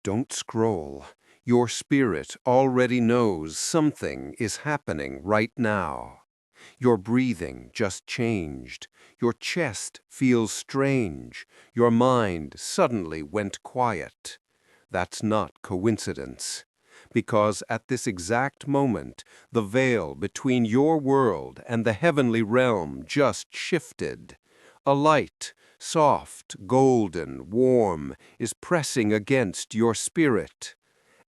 Don't scroll. Your spirit already knows something is happening right now. Your breathing just changed. Your chest feels strange. Your mind suddenly went quiet. That's not coincidence. Because at this exact moment, the veil between your world and the heavenly realm just shifted. A light, soft, golden, warm, is pressing against your spirit.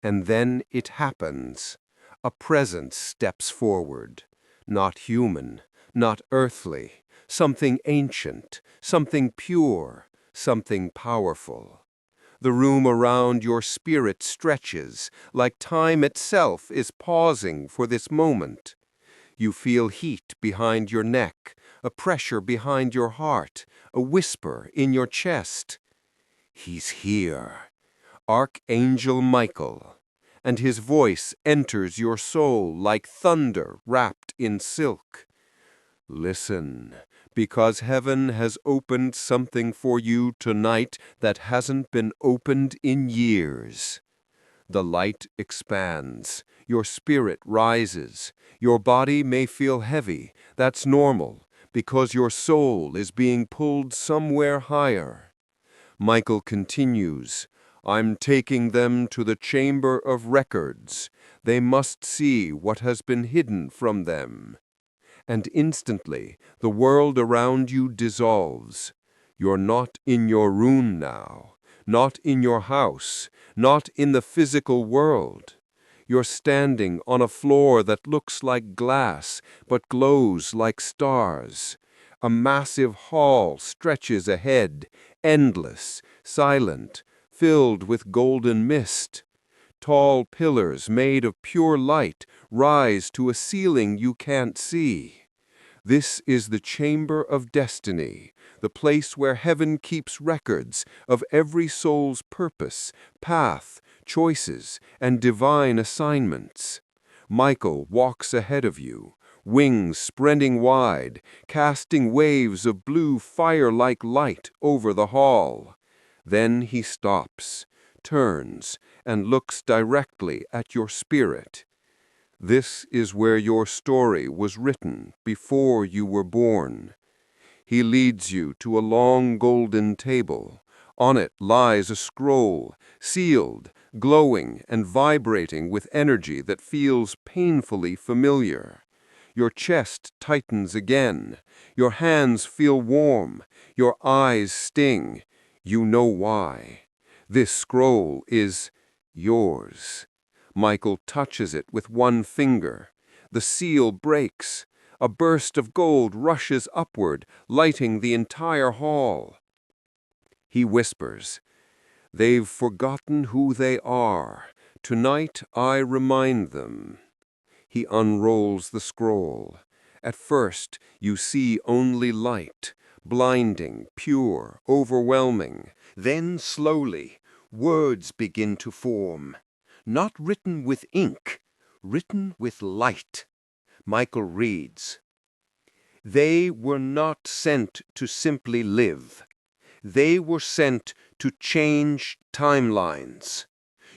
And then it happens. A presence steps forward. Not human, not earthly, something ancient, something pure, something powerful. The room around your spirit stretches, like time itself is pausing for this moment. You feel heat behind your neck, a pressure behind your heart, a whisper in your chest. He's here, Archangel Michael, and his voice enters your soul like thunder wrapped in silk. Listen, because heaven has opened something for you tonight that hasn't been opened in years. The light expands, your spirit rises, your body may feel heavy, that's normal, because your soul is being pulled somewhere higher. Michael continues, I'm taking them to the chamber of records. They must see what has been hidden from them. And instantly, the world around you dissolves. You're not in your room now, not in your house, not in the physical world. You're standing on a floor that looks like glass, but glows like stars. A massive hall stretches ahead, endless, silent, filled with golden mist. Tall pillars made of pure light rise to a ceiling you can't see. This is the chamber of destiny, the place where heaven keeps records of every soul's purpose, path, choices, and divine assignments. Michael walks ahead of you, wings spreading wide, casting waves of blue fire-like light over the hall. Then he stops, turns, and looks directly at your spirit. This is where your story was written before you were born. He leads you to a long golden table. On it lies a scroll, sealed, glowing, and vibrating with energy that feels painfully familiar. Your chest tightens again. Your hands feel warm. Your eyes sting. You know why. This scroll is yours. Michael touches it with one finger. The seal breaks. A burst of gold rushes upward, lighting the entire hall. He whispers, They've forgotten who they are. Tonight I remind them. He unrolls the scroll. At first, you see only light, blinding, pure, overwhelming. Then, slowly, words begin to form. Not written with ink, written with light. Michael reads, They were not sent to simply live. They were sent to change timelines.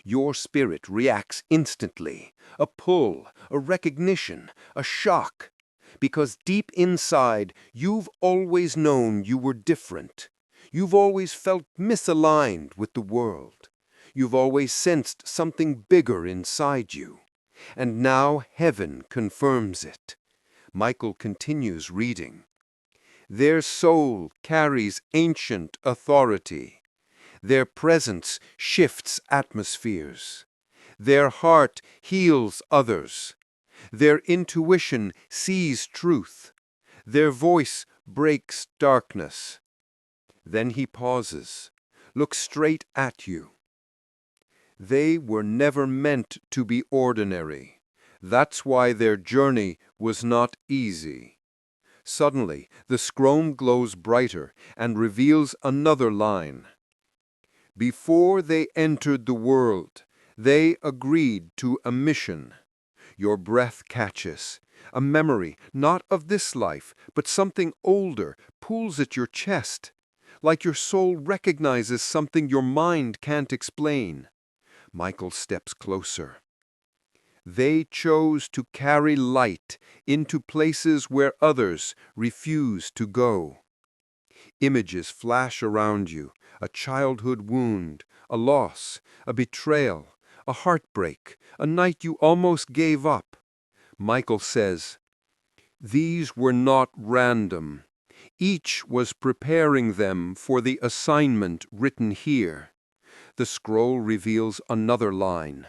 Your spirit reacts instantly, a pull, a recognition, a shock, because deep inside you've always known you were different. You've always felt misaligned with the world. You've always sensed something bigger inside you. And now heaven confirms it. Michael continues reading. Their soul carries ancient authority. Their presence shifts atmospheres. Their heart heals others. Their intuition sees truth. Their voice breaks darkness. Then he pauses, looks straight at you. They were never meant to be ordinary. That's why their journey was not easy. Suddenly, the scroll glows brighter and reveals another line. Before they entered the world, they agreed to a mission. Your breath catches. A memory, not of this life, but something older, pulls at your chest. Like your soul recognizes something your mind can't explain. Michael steps closer. They chose to carry light into places where others refuse to go. Images flash around you, a childhood wound, a loss, a betrayal, a heartbreak, a night you almost gave up. Michael says, "These were not random. Each was preparing them for the assignment written here." The scroll reveals another line.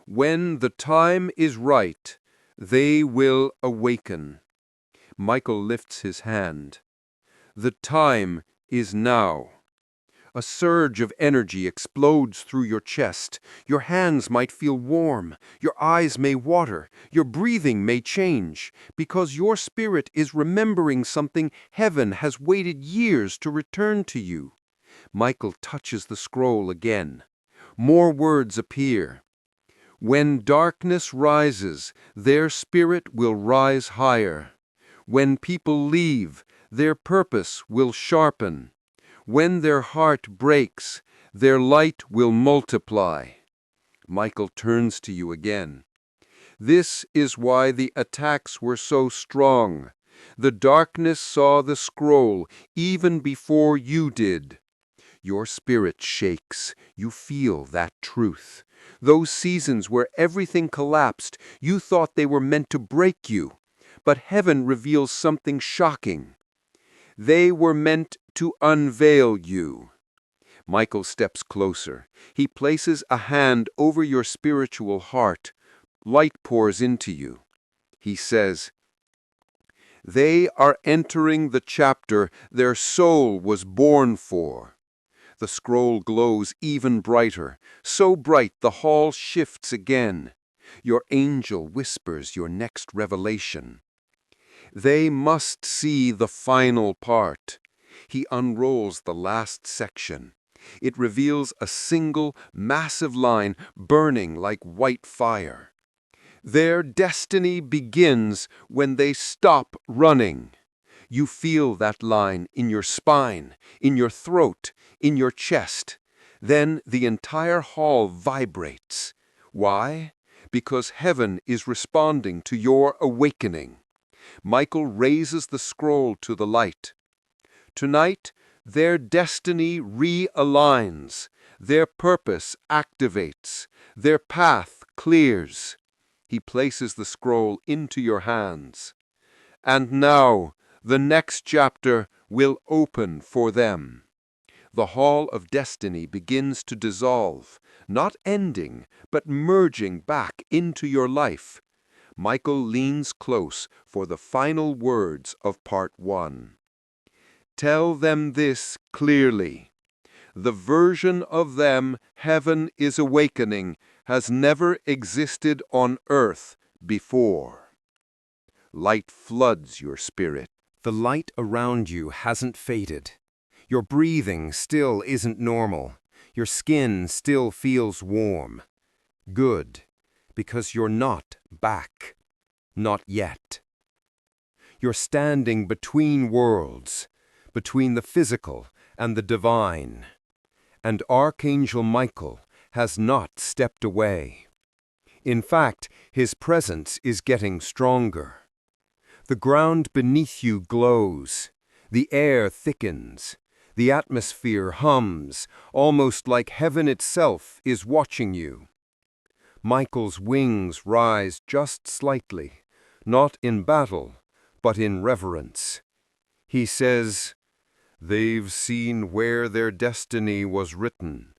"When the time is right, they will awaken." Michael lifts his hand. "The time is now." A surge of energy explodes through your chest. Your hands might feel warm, your eyes may water, your breathing may change, because your spirit is remembering something heaven has waited years to return to you. Michael touches the scroll again. More words appear. "When darkness rises, their spirit will rise higher. When people leave, their purpose will sharpen. When their heart breaks, their light will multiply." Michael turns to you again. "This is why the attacks were so strong. The darkness saw the scroll even before you did." Your spirit shakes. You feel that truth. Those seasons where everything collapsed, you thought they were meant to break you. But heaven reveals something shocking. They were meant to unveil you. Michael steps closer. He places a hand over your spiritual heart. Light pours into you. He says, "They are entering the chapter their soul was born for." The scroll glows even brighter, so bright the hall shifts again. Your angel whispers your next revelation. They must see the final part. He unrolls the last section. It reveals a single, massive line burning like white fire. Their destiny begins when they stop running. You feel that line in your spine, in your throat, in your chest. Then the entire hall vibrates. Why? Because heaven is responding to your awakening. Michael raises the scroll to the light. Tonight, their destiny realigns, their purpose activates, their path clears. He places the scroll into your hands. And now, the next chapter will open for them. The hall of destiny begins to dissolve, not ending, but merging back into your life. Michael leans close for the final words of part 1. Tell them this clearly. The version of them heaven is awakening has never existed on earth before. Light floods your spirit. The light around you hasn't faded. Your breathing still isn't normal. Your skin still feels warm. Good, because you're not back. Not yet. You're standing between worlds, between the physical and the divine. And Archangel Michael has not stepped away. In fact, his presence is getting stronger. The ground beneath you glows. The air thickens. The atmosphere hums, almost like heaven itself is watching you. Michael's wings rise just slightly, not in battle, but in reverence. He says, "They've seen where their destiny was written.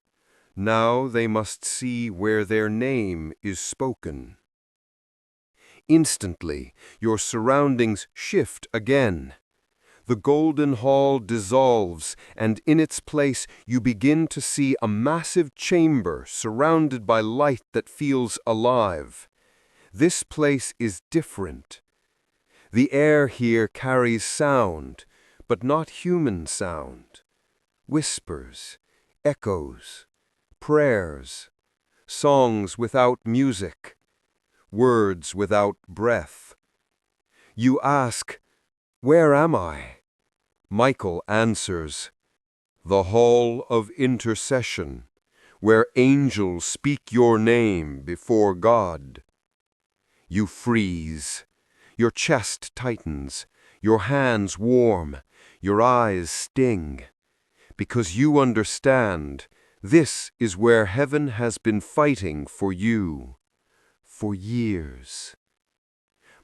Now they must see where their name is spoken." Instantly, your surroundings shift again. The golden hall dissolves, and in its place you begin to see a massive chamber surrounded by light that feels alive. This place is different. The air here carries sound, but not human sound. Whispers, echoes, prayers, songs without music, words without breath. You ask, "Where am I?" Michael answers, "The hall of intercession, where angels speak your name before God. You freeze. Your chest tightens, your hands warm, your eyes sting, because you understand this is where heaven has been fighting for you for years.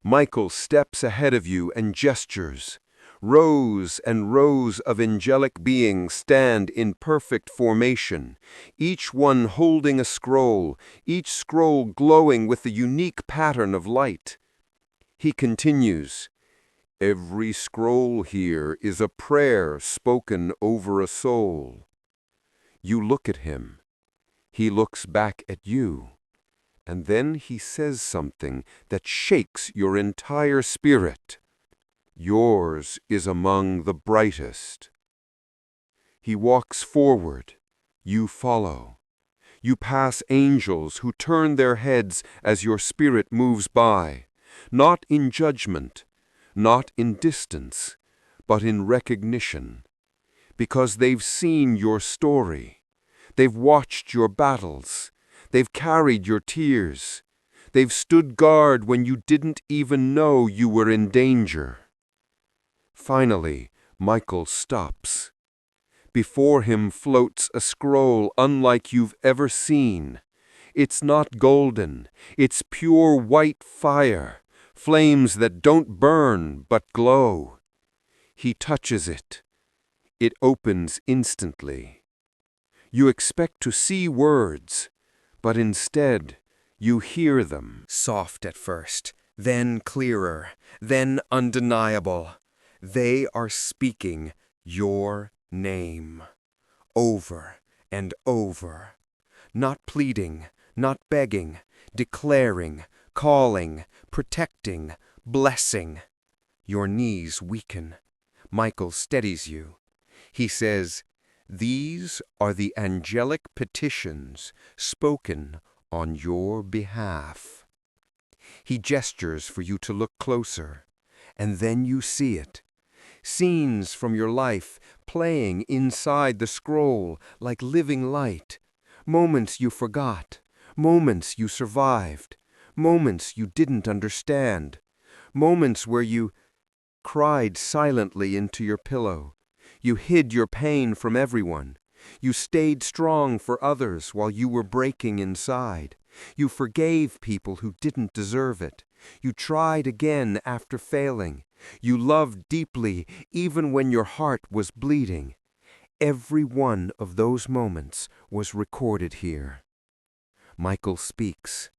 Michael steps ahead of you and gestures. Rows and rows of angelic beings stand in perfect formation, each one holding a scroll, each scroll glowing with a unique pattern of light. He continues, "Every scroll here is a prayer spoken over a soul." You look at him. He looks back at you. And then he says something that shakes your entire spirit. Yours is among the brightest. He walks forward. You follow. You pass angels who turn their heads as your spirit moves by, not in judgment, not in distance, but in recognition, because they've seen your story. They've watched your battles. They've carried your tears. They've stood guard when you didn't even know you were in danger. Finally, Michael stops. Before him floats a scroll unlike you've ever seen. It's not golden. It's pure white fire, flames that don't burn but glow. He touches it. It opens instantly. You expect to see words, but instead you hear them. Soft at first, then clearer, then undeniable. They are speaking your name, over and over. Not pleading, not begging, declaring, calling, protecting, blessing. Your knees weaken. Michael steadies you. He says, "These are the angelic petitions spoken on your behalf." He gestures for you to look closer, and then you see it. Scenes from your life playing inside the scroll like living light. Moments you forgot, moments you survived, moments you didn't understand, moments where you cried silently into your pillow. You hid your pain from everyone. You stayed strong for others while you were breaking inside. You forgave people who didn't deserve it. You tried again after failing. You loved deeply even when your heart was bleeding. Every one of those moments was recorded here. Michael speaks.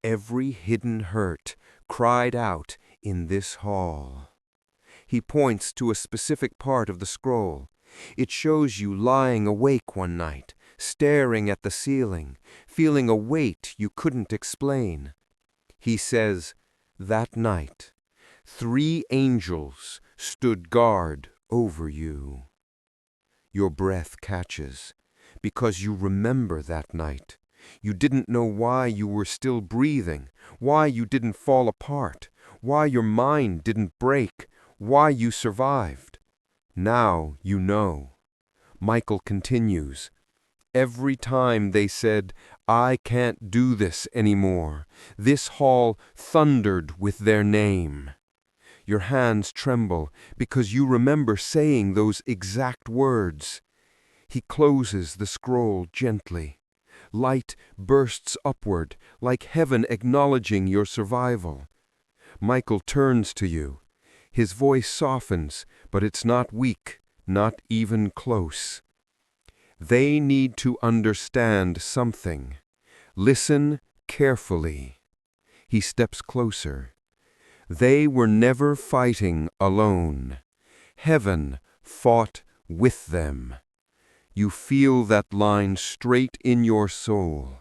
Every hidden hurt cried out in this hall. He points to a specific part of the scroll. It shows you lying awake one night, staring at the ceiling, feeling a weight you couldn't explain. He says, "That night, 3 angels stood guard over you." Your breath catches, because you remember that night. You didn't know why you were still breathing, why you didn't fall apart, why your mind didn't break, why you survived. Now you know. Michael continues. Every time they said, "I can't do this anymore," this hall thundered with their name. Your hands tremble because you remember saying those exact words. He closes the scroll gently. Light bursts upward, like heaven acknowledging your survival. Michael turns to you. His voice softens, but it's not weak, not even close. They need to understand something. Listen carefully. He steps closer. They were never fighting alone. Heaven fought with them. You feel that line straight in your soul.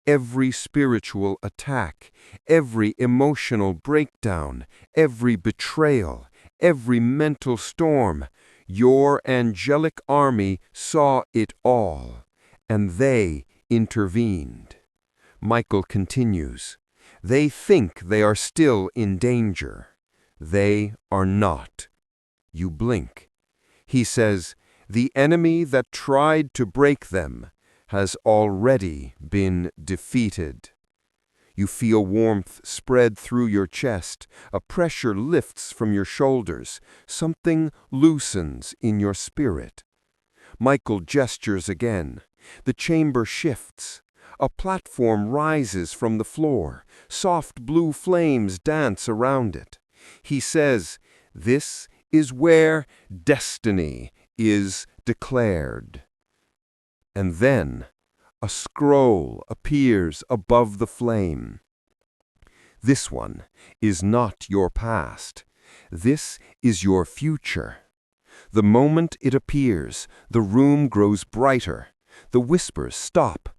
Every spiritual attack, every emotional breakdown, every betrayal, every mental storm, your angelic army saw it all, and they intervened. Michael continues. They think they are still in danger. They are not. You blink. He says, "The enemy that tried to break them has already been defeated. You feel warmth spread through your chest, a pressure lifts from your shoulders, something loosens in your spirit. Michael gestures again. The chamber shifts. A platform rises from the floor. Soft blue flames dance around it. He says, "This is where destiny is declared." And then a scroll appears above the flame. This one is not your past. This is your future. The moment it appears, the room grows brighter. The whispers stop.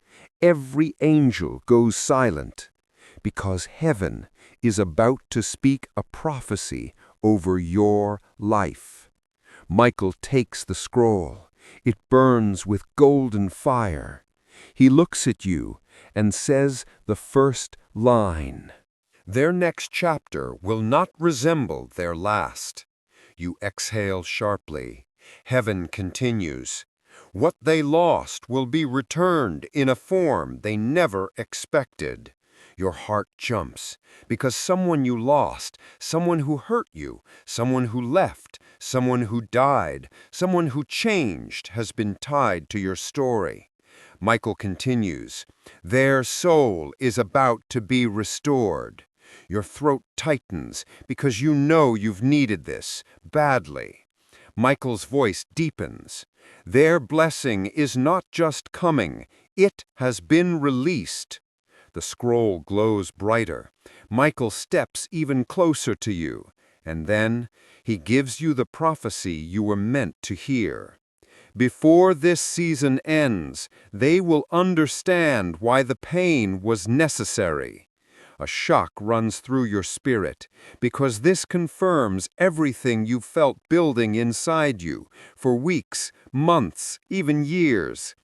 Every angel goes silent, because heaven is about to speak a prophecy over your life. Michael takes the scroll. It burns with golden fire. He looks at you and says the first line. Their next chapter will not resemble their last. You exhale sharply. Heaven continues. What they lost will be returned in a form they never expected. Your heart jumps, because someone you lost, someone who hurt you, someone who left, someone who died, someone who changed has been tied to your story. Michael continues, their soul is about to be restored. Your throat tightens because you know you've needed this badly. Michael's voice deepens. Their blessing is not just coming, it has been released. The scroll glows brighter. Michael steps even closer to you, and then he gives you the prophecy you were meant to hear. Before this season ends, they will understand why the pain was necessary. A shock runs through your spirit, because this confirms everything you felt building inside you for weeks, months, even years.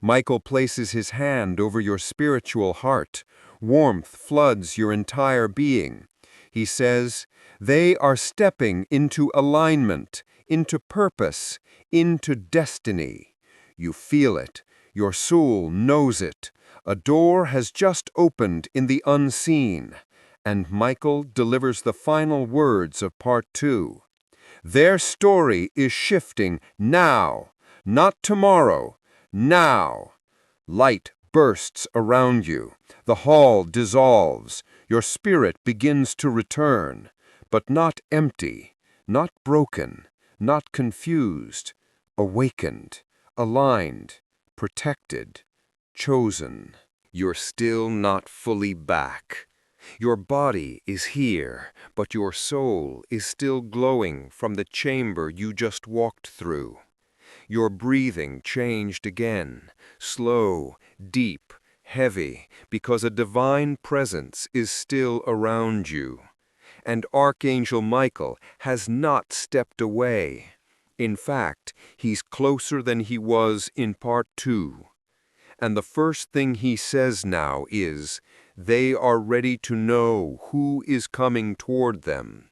Michael places his hand over your spiritual heart. Warmth floods your entire being. He says, they are stepping into alignment, into purpose, into destiny. You feel it. Your soul knows it. A door has just opened in the unseen, and Michael delivers the final words of part 2. Their story is shifting now, not tomorrow, now. Light bursts around you. The hall dissolves. Your spirit begins to return, but not empty, not broken, not confused, awakened, aligned, protected, chosen. You're still not fully back. Your body is here, but your soul is still glowing from the chamber you just walked through. Your breathing changed again, slow, deep, heavy, because a divine presence is still around you. And Archangel Michael has not stepped away. In fact, he's closer than he was in part 2. And the first thing he says now is, they are ready to know who is coming toward them.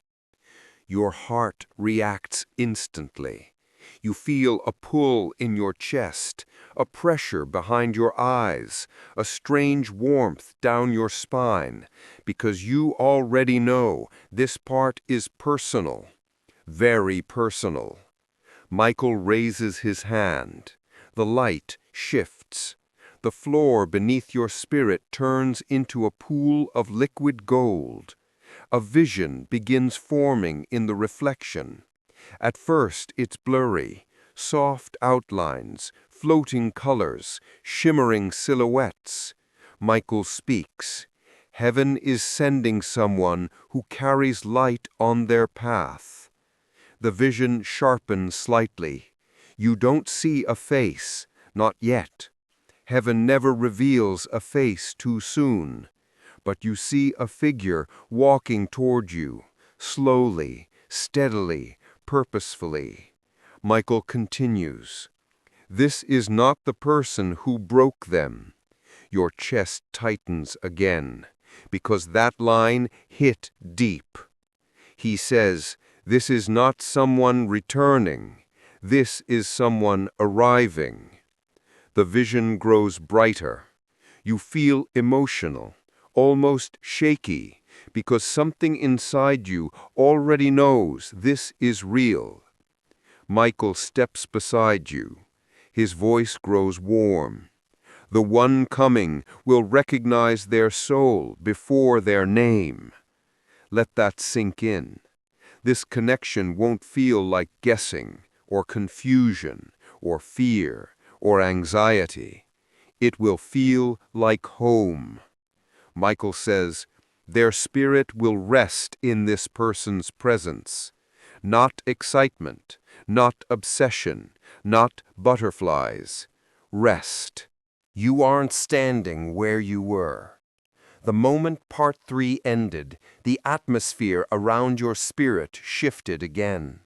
Your heart reacts instantly. You feel a pull in your chest, a pressure behind your eyes, a strange warmth down your spine, because you already know this part is personal, very personal. Michael raises his hand. The light shifts. The floor beneath your spirit turns into a pool of liquid gold. A vision begins forming in the reflection. At first it's blurry, soft outlines, floating colors, shimmering silhouettes. Michael speaks. Heaven is sending someone who carries light on their path. The vision sharpens slightly. You don't see a face, not yet. Heaven never reveals a face too soon, but you see a figure walking toward you, slowly, steadily, purposefully. Michael continues, this is not the person who broke them. Your chest tightens again, because that line hit deep. He says, this is not someone returning. This is someone arriving. The vision grows brighter. You feel emotional, almost shaky, because something inside you already knows this is real. Michael steps beside you. His voice grows warm. The one coming will recognize their soul before their name. Let that sink in. This connection won't feel like guessing, or confusion, or fear, or anxiety. It will feel like home. Michael says, their spirit will rest in this person's presence. Not excitement, not obsession, not butterflies. Rest. You aren't standing where you were. The moment Part 3 ended, the atmosphere around your spirit shifted again.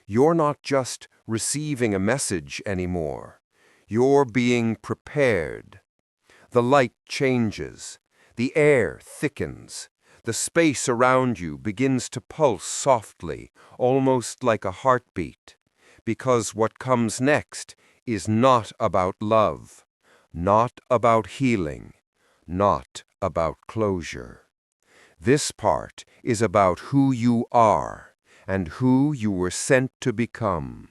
You're not just receiving a message anymore. You're being prepared. The light changes. The air thickens. The space around you begins to pulse softly, almost like a heartbeat. Because what comes next is not about love, not about healing, not about closure. This part is about who you are and who you were sent to become.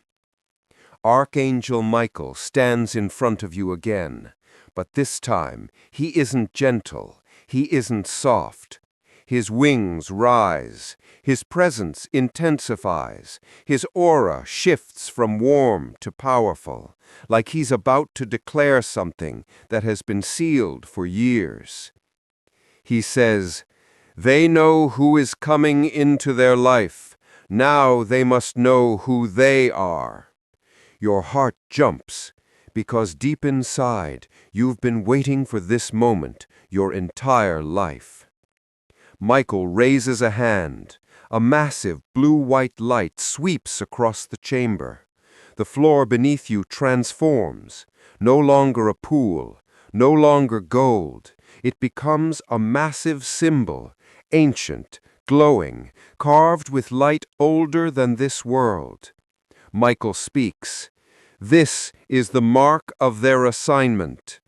Archangel Michael stands in front of you again, but this time he isn't gentle, he isn't soft. His wings rise, his presence intensifies, his aura shifts from warm to powerful, like he's about to declare something that has been sealed for years. He says, "They know who is coming into their life. Now they must know who they are." Your heart jumps, because deep inside, you've been waiting for this moment your entire life. Michael raises a hand. A massive blue-white light sweeps across the chamber. The floor beneath you transforms. No longer a pool, no longer gold. It becomes a massive symbol, ancient, glowing, carved with light older than this world. Michael speaks. This is the mark of their assignment.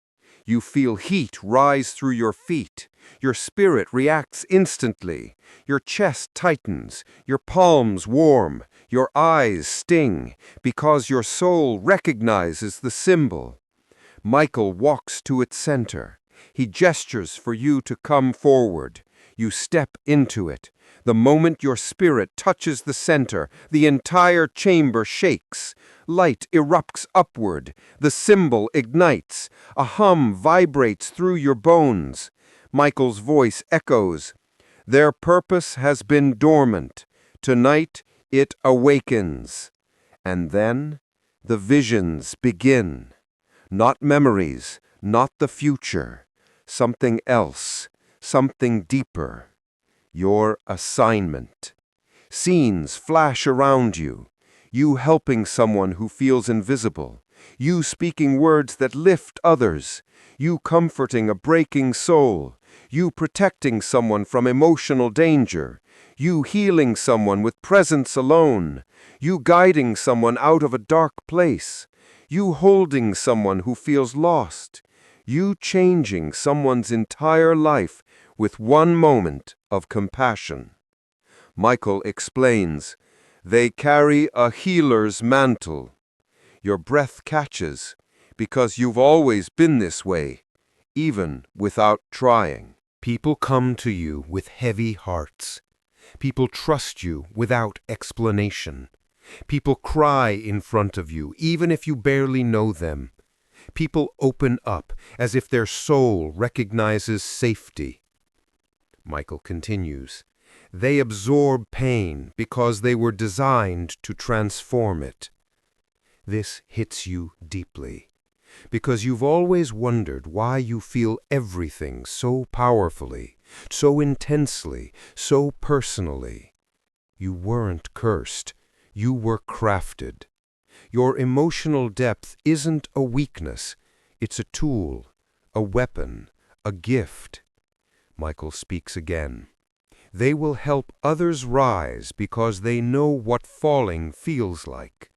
You feel heat rise through your feet. Your spirit reacts instantly. Your chest tightens. Your palms warm. Your eyes sting, because your soul recognizes the symbol. Michael walks to its center. He gestures for you to come forward. You step into it. The moment your spirit touches the center, the entire chamber shakes. Light erupts upward. The symbol ignites. A hum vibrates through your bones. Michael's voice echoes. Their purpose has been dormant. Tonight it awakens. And then the visions begin. Not memories, not the future. Something else, something deeper. Your assignment. Scenes flash around you. You helping someone who feels invisible. You speaking words that lift others. You comforting a breaking soul. You protecting someone from emotional danger. You healing someone with presence alone. You guiding someone out of a dark place. You holding someone who feels lost. You changing someone's entire life with one moment of compassion. Michael explains, they carry a healer's mantle. Your breath catches, because you've always been this way, even without trying. People come to you with heavy hearts. People trust you without explanation. People cry in front of you, even if you barely know them. People open up as if their soul recognizes safety. Michael continues, they absorb pain because they were designed to transform it. This hits you deeply, because you've always wondered why you feel everything so powerfully, so intensely, so personally. You weren't cursed. You were crafted. Your emotional depth isn't a weakness. It's a tool, a weapon, a gift. Michael speaks again. They will help others rise because they know what falling feels like.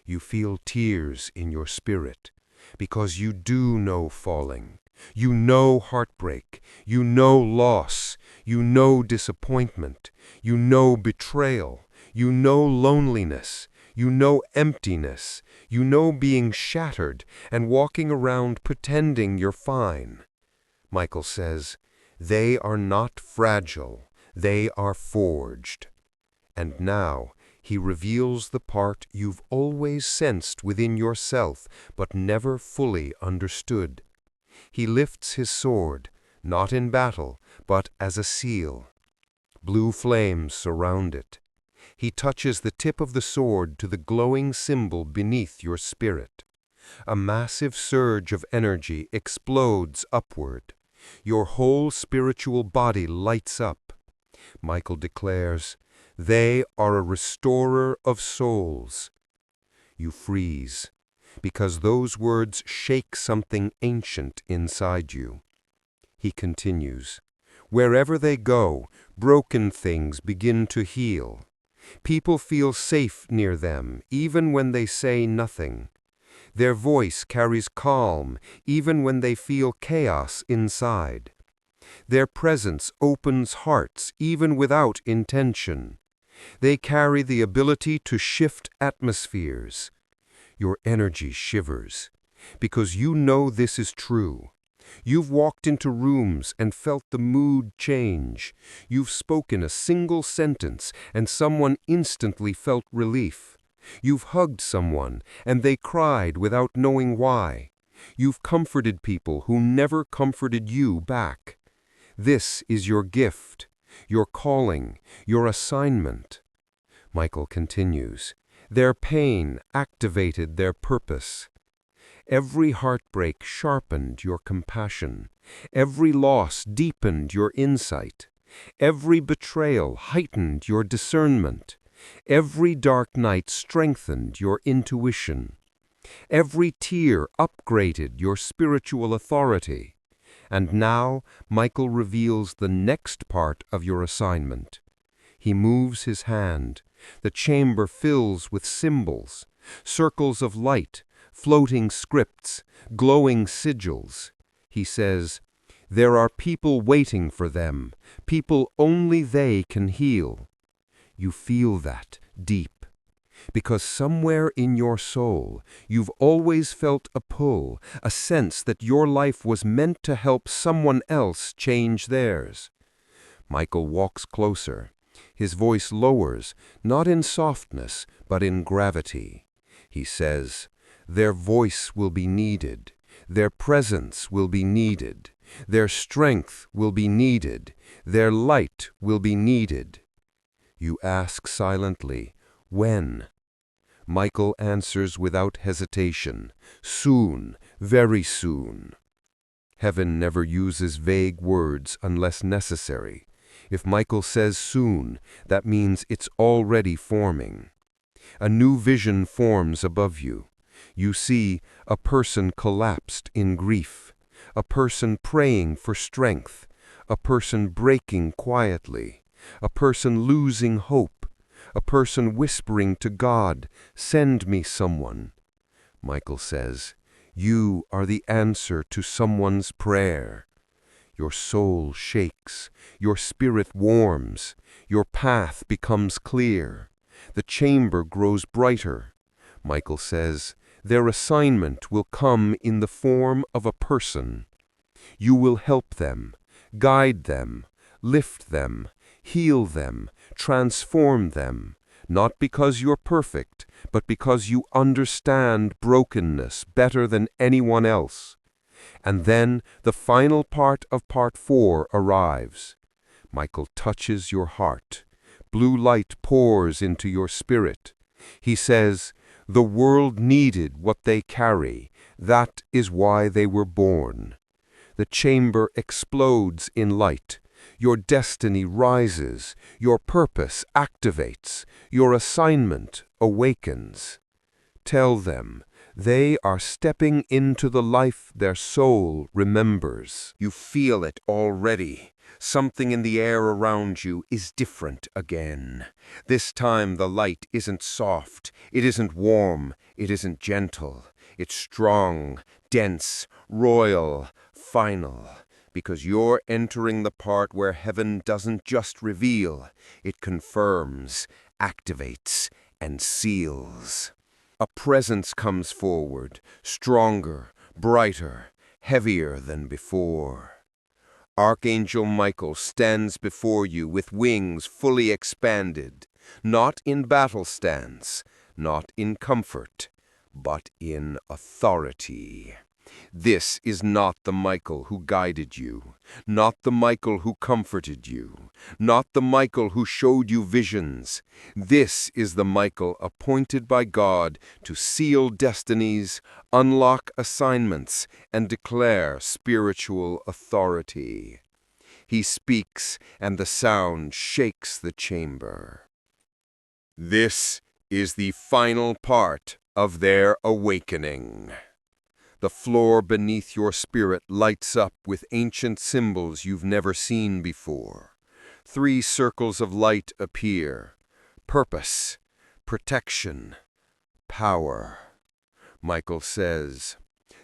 You feel tears in your spirit, because you do know falling. You know heartbreak. You know loss. You know disappointment. You know betrayal. You know loneliness. You know emptiness. You know being shattered and walking around pretending you're fine. Michael says, they are not fragile. They are forged. And now he reveals the part you've always sensed within yourself but never fully understood. He lifts his sword, not in battle, but as a seal. Blue flames surround it. He touches the tip of the sword to the glowing symbol beneath your spirit. A massive surge of energy explodes upward. Your whole spiritual body lights up. Michael declares, they are a restorer of souls. You freeze, because those words shake something ancient inside you. He continues, wherever they go, broken things begin to heal. People feel safe near them, even when they say nothing. Their voice carries calm, even when they feel chaos inside. Their presence opens hearts, even without intention. They carry the ability to shift atmospheres. Your energy shivers, because you know this is true. You've walked into rooms and felt the mood change. You've spoken a single sentence and someone instantly felt relief. You've hugged someone and they cried without knowing why. You've comforted people who never comforted you back. This is your gift, your calling, your assignment. Michael continues, their pain activated their purpose. Every heartbreak sharpened your compassion. Every loss deepened your insight. Every betrayal heightened your discernment. Every dark night strengthened your intuition. Every tear upgraded your spiritual authority. And now Michael reveals the next part of your assignment. He moves his hand. The chamber fills with symbols, circles of light, floating scripts, glowing sigils. He says, there are people waiting for them, people only they can heal. You feel that deep, because somewhere in your soul you've always felt a pull, a sense that your life was meant to help someone else change theirs. Michael walks closer. His voice lowers, not in softness, but in gravity. He says, their voice will be needed. Their presence will be needed. Their strength will be needed. Their light will be needed. You ask silently, when? Michael answers without hesitation, soon, very soon. Heaven never uses vague words unless necessary. If Michael says soon, that means it's already forming. A new vision forms above you. You see a person collapsed in grief, a person praying for strength, a person breaking quietly, a person losing hope, a person whispering to God, send me someone. Michael says, you are the answer to someone's prayer. Your soul shakes, your spirit warms, your path becomes clear. The chamber grows brighter. Michael says, their assignment will come in the form of a person. You will help them, guide them, lift them, heal them, transform them, not because you're perfect, but because you understand brokenness better than anyone else. And then the final part of part 4 arrives. Michael touches your heart. Blue light pours into your spirit. He says, the world needed what they carry. That is why they were born. The chamber explodes in light. Your destiny rises. Your purpose activates. Your assignment awakens. Tell them, they are stepping into the life their soul remembers. You feel it already. Something in the air around you is different again. This time the light isn't soft, it isn't warm, it isn't gentle. It's strong, dense, royal, final, because you're entering the part where heaven doesn't just reveal, it confirms, activates, and seals. A presence comes forward, stronger, brighter, heavier than before. Archangel Michael stands before you with wings fully expanded, not in battle stance, not in comfort, but in authority. This is not the Michael who guided you, not the Michael who comforted you, not the Michael who showed you visions. This is the Michael appointed by God to seal destinies, unlock assignments, and declare spiritual authority. He speaks, and the sound shakes the chamber. This is the final part of their awakening. The floor beneath your spirit lights up with ancient symbols you've never seen before. 3 circles of light appear. Purpose, protection, power. Michael says,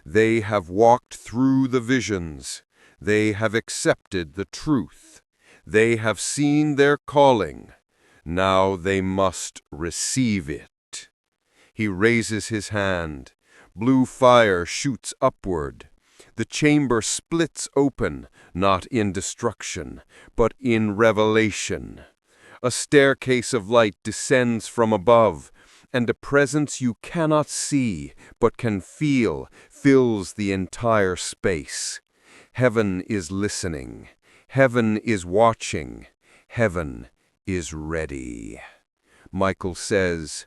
they have walked through the visions. They have accepted the truth. They have seen their calling. Now they must receive it. He raises his hand. Blue fire shoots upward. The chamber splits open, not in destruction, but in revelation. A staircase of light descends from above, and a presence you cannot see, but can feel, fills the entire space. Heaven is listening. Heaven is watching. Heaven is ready. Michael says,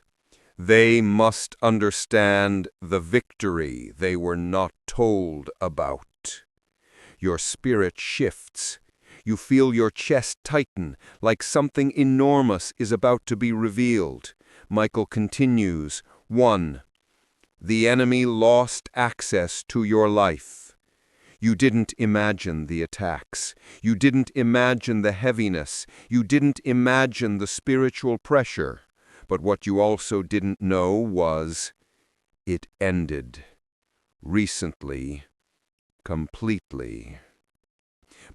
they must understand the victory they were not told about. Your spirit shifts. You feel your chest tighten, like something enormous is about to be revealed. Michael continues, 1. The enemy lost access to your life. You didn't imagine the attacks. You didn't imagine the heaviness. You didn't imagine the spiritual pressure. But what you also didn't know was, it ended. Recently. Completely.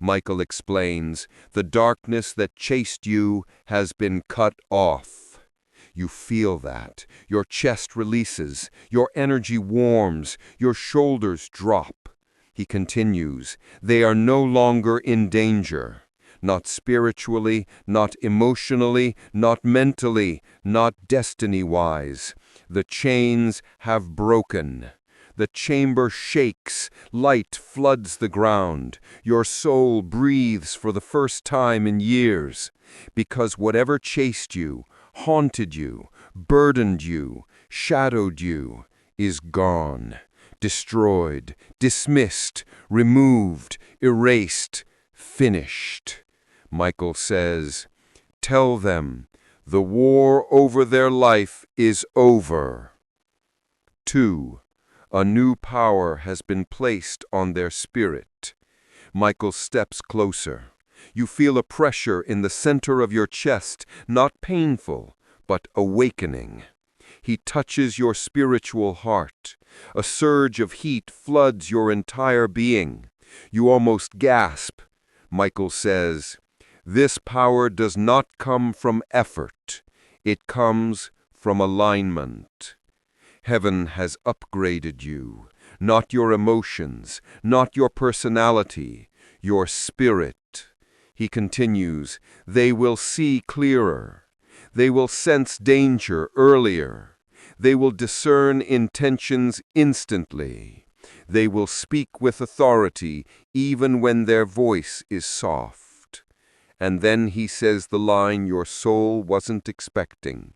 Michael explains, the darkness that chased you has been cut off. You feel that. Your chest releases. Your energy warms. Your shoulders drop. He continues, they are no longer in danger. Not spiritually, not emotionally, not mentally, not destiny-wise. The chains have broken. The chamber shakes, light floods the ground. Your soul breathes for the first time in years. Because whatever chased you, haunted you, burdened you, shadowed you, is gone. Destroyed, dismissed, removed, erased, finished. Michael says, tell them the war over their life is over. 2. A new power has been placed on their spirit. Michael steps closer. You feel a pressure in the center of your chest, not painful, but awakening. He touches your spiritual heart. A surge of heat floods your entire being. You almost gasp. Michael says, this power does not come from effort. It comes from alignment. Heaven has upgraded you, not your emotions, not your personality, your spirit. He continues, they will see clearer. They will sense danger earlier. They will discern intentions instantly. They will speak with authority even when their voice is soft. And then he says the line your soul wasn't expecting.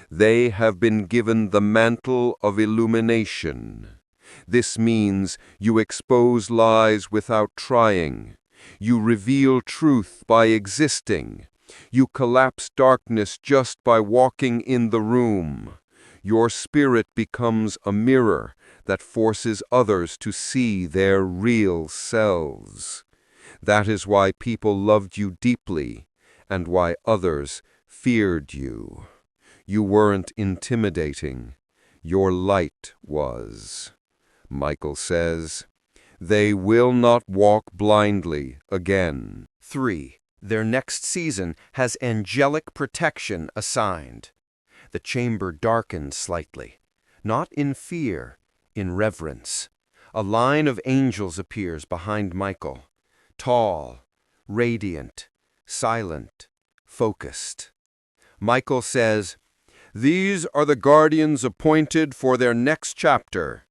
They have been given the mantle of illumination. This means you expose lies without trying. You reveal truth by existing. You collapse darkness just by walking in the room. Your spirit becomes a mirror that forces others to see their real selves. That is why people loved you deeply, and why others feared you. You weren't intimidating. Your light was. Michael says, they will not walk blindly again. 3. Their next season has angelic protection assigned. The chamber darkens slightly, not in fear, in reverence. A line of angels appears behind Michael, tall, radiant, silent, focused. Michael says, these are the guardians appointed for their next chapter.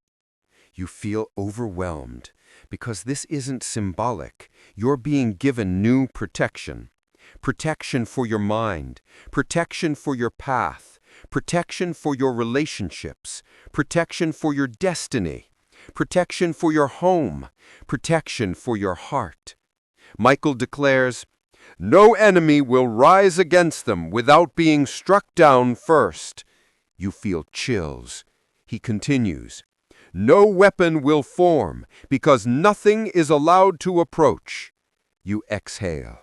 You feel overwhelmed because this isn't symbolic. You're being given new protection. Protection for your mind, protection for your path, protection for your relationships, protection for your destiny, protection for your home, protection for your heart. Michael declares, no enemy will rise against them without being struck down first. You feel chills. He continues, no weapon will form because nothing is allowed to approach. You exhale.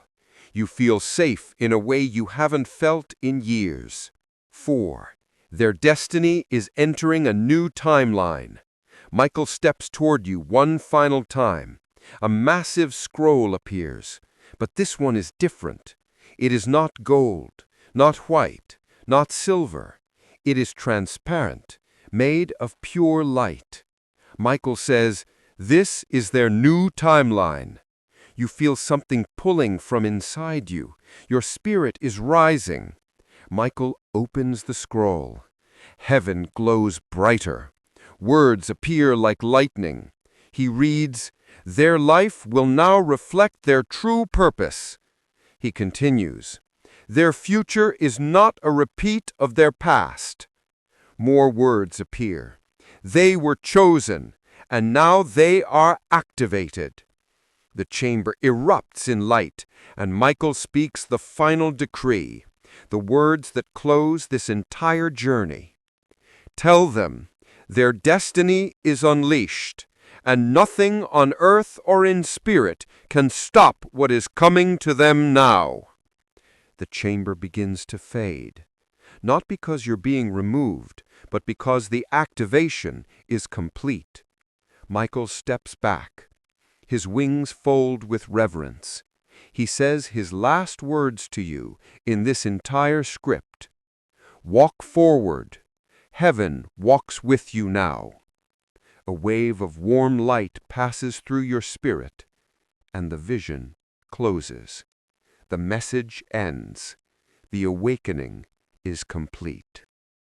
You feel safe in a way you haven't felt in years. 4. Their destiny is entering a new timeline. Michael steps toward you one final time. A massive scroll appears, but this one is different. It is not gold, not white, not silver. It is transparent, made of pure light. Michael says, this is their new timeline. You feel something pulling from inside you. Your spirit is rising. Michael opens the scroll. Heaven glows brighter. Words appear like lightning. He reads, their life will now reflect their true purpose. He continues, their future is not a repeat of their past. More words appear. They were chosen, and now they are activated. The chamber erupts in light, and Michael speaks the final decree, the words that close this entire journey. Tell them, their destiny is unleashed, and nothing on earth or in spirit can stop what is coming to them now. The chamber begins to fade, not because you're being removed, but because the activation is complete. Michael steps back. His wings fold with reverence. He says his last words to you in this entire script. Walk forward. Heaven walks with you now. A wave of warm light passes through your spirit, and the vision closes. The message ends. The awakening is complete.